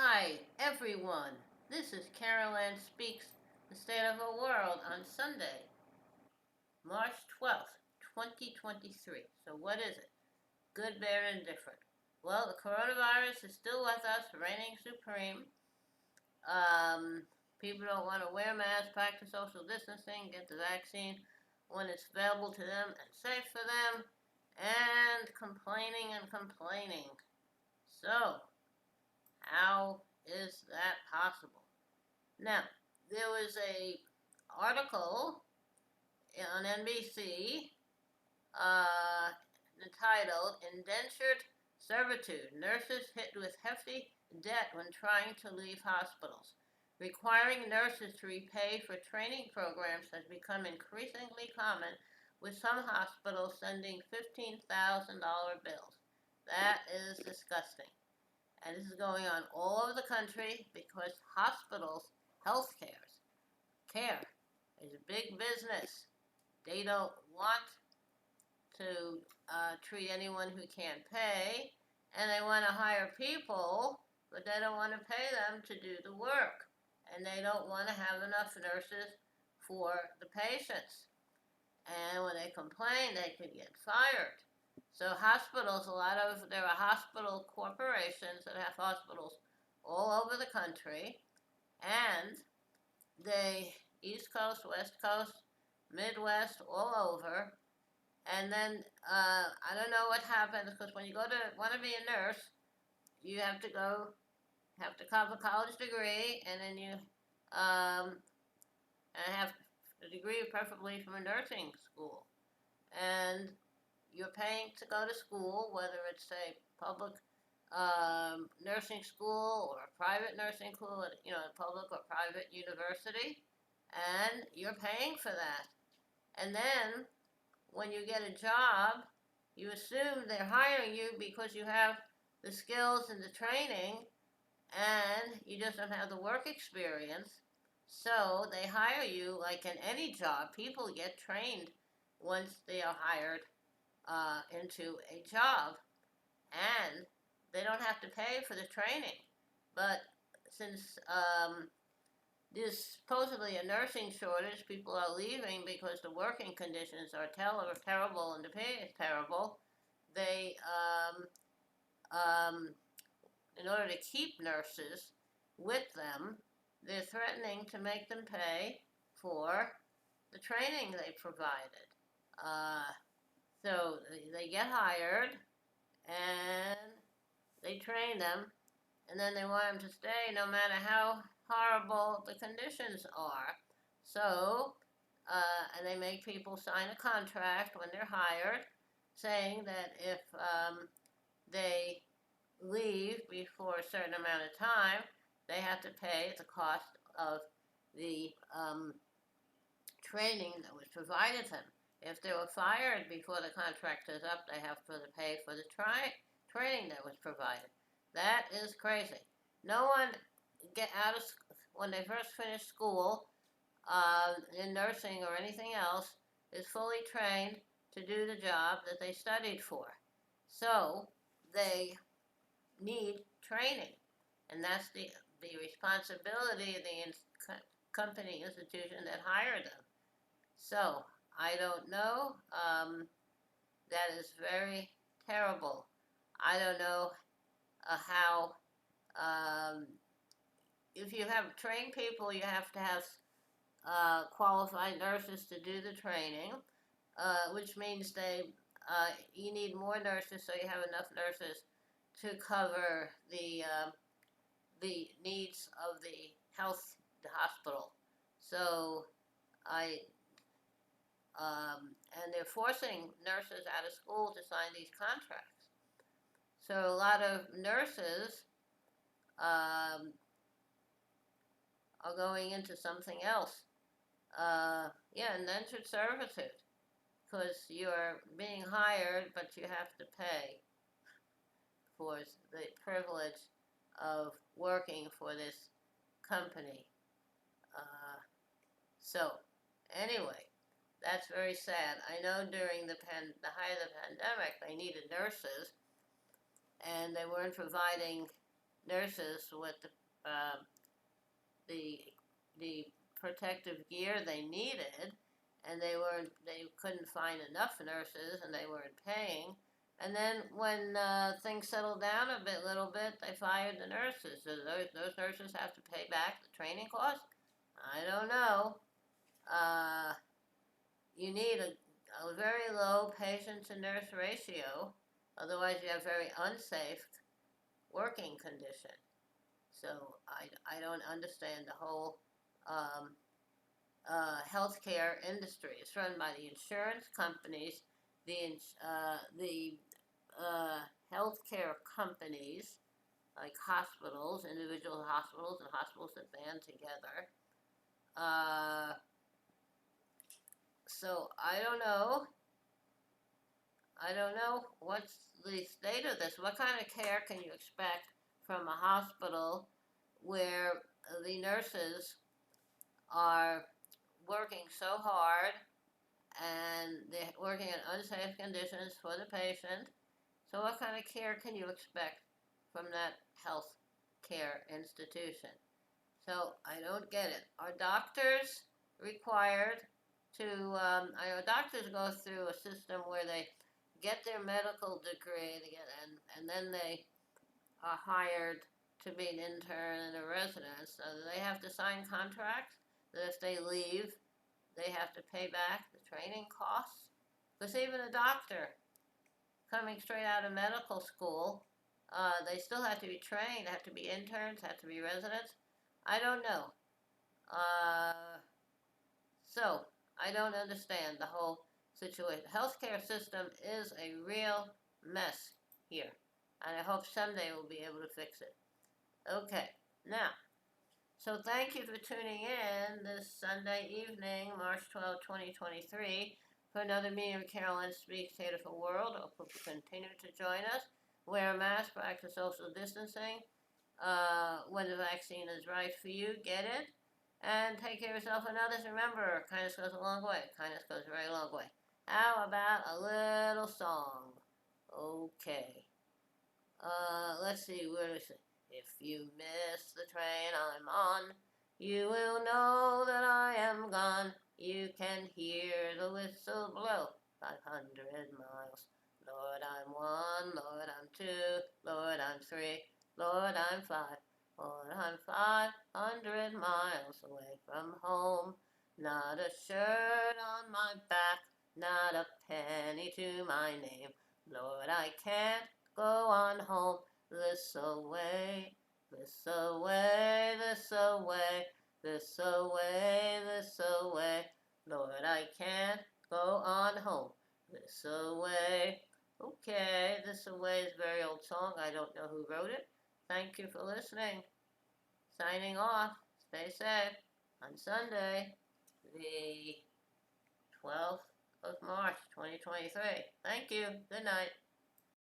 Hi, everyone. This is Carol Ann Speaks the State of the World on Sunday, March 12th, 2023. So, what is it? Good, bad, and different. Well, the coronavirus is still with us, reigning supreme. Um, People don't want to wear masks, practice social distancing, get the vaccine when it's available to them and safe for them, and complaining and complaining. So, how is that possible? Now, there was a article on NBC uh, entitled "Indentured Servitude: Nurses Hit with Hefty Debt When Trying to Leave Hospitals." Requiring nurses to repay for training programs has become increasingly common, with some hospitals sending $15,000 bills. That is disgusting. And this is going on all over the country because health care is a big business. They don't want to treat anyone who can't pay, and they want to hire people, but they don't want to pay them to do the work. And they don't want to have enough nurses for the patients. And when they complain, they could get fired. So hospitals, there are hospital corporations that have hospitals all over the country, and they, East Coast, West Coast, Midwest, all over. And then I don't know what happens because when you want to be a nurse, you have to have a college degree, and then you um, have a degree preferably from a nursing school. And you're paying to go to school, whether it's a public nursing school or a private nursing school, a public or private university, and you're paying for that. And then when you get a job, you assume they're hiring you because you have the skills and the training, and you just don't have the work experience. So they hire you like in any job. People get trained once they are hired into a job, and they don't have to pay for the training. But since there's supposedly a nursing shortage, people are leaving because the working conditions are terrible and the pay is terrible. They, um, in order to keep nurses with them, they're threatening to make them pay for the training they provided. Uh, so they get hired and they train them, and then they want them to stay no matter how horrible the conditions are. So, and they make people sign a contract when they're hired saying that if they leave before a certain amount of time, they have to pay the cost of the training that was provided them. If they were fired before the contract is up, they have to pay for the training that was provided. That is crazy. No one get out of when they first finish school in nursing or anything else is fully trained to do the job that they studied for. So they need training, and that's the responsibility of the company institution that hired them. So I don't know. That is very terrible. I don't know how. Um, if you have trained people, you have to have qualified nurses to do the training, which means you need more nurses, so you have enough nurses to cover the needs of the hospital. So I and they're forcing nurses out of school to sign these contracts. So a lot of nurses um, are going into something else. Yeah, indentured servitude, because you're being hired, but you have to pay for the privilege of working for this company. Uh, so, anyway, that's very sad. I know during the height of the pandemic, they needed nurses, and they weren't providing nurses with the protective gear they needed, and they couldn't find enough nurses, and they weren't paying. And then when things settled down a little bit, they fired the nurses. So those nurses have to pay back the training costs? I don't know. Uh, you need a very low patient to nurse ratio, otherwise you have very unsafe working condition. So I don't understand the whole healthcare industry. It's run by the insurance companies, the healthcare companies, like hospitals, individual hospitals, and hospitals that band together. So I don't know. I don't know what's the state of this. What kind of care can you expect from a hospital where the nurses are working so hard and they're working in unsafe conditions for the patient? So what kind of care can you expect from that health care institution? So I don't get it. Are doctors required to, I know doctors go through a system where they get their medical degree and then they are hired to be an intern and a resident. So they have to sign contracts that if they leave, they have to pay back the training costs. Because even a doctor coming straight out of medical school, they still have to be trained, have to be interns, have to be residents. I don't know. So I don't understand the whole situation. The healthcare system is a real mess here, and I hope someday we'll be able to fix it. Okay, now, so thank you for tuning in this Sunday evening, March 12, 2023, for another meeting of Carolyn Speaks Theater for World. I hope you continue to join us. Wear a mask, practice social distancing. When the vaccine is right for you, get it. And take care of yourself and others. Remember, kindness goes a long way. Kindness goes a very long way. How about a little song? Okay. Let's see, where is it? If you miss the train I'm on, you will know that I am gone. You can hear the whistle blow 500 miles. Lord, I'm 1, Lord, I'm 2, Lord, I'm 3, Lord, I'm 5. Lord, I'm 500 miles away from home. Not a shirt on my back, not a penny to my name. Lord, I can't go on home this away, this away, this away, this away, this away. Lord, I can't go on home this away. Okay, this away is a very old song. I don't know who wrote it. Thank you for listening. Signing off. Stay safe on Sunday, the 12th of March, 2023. Thank you. Good night.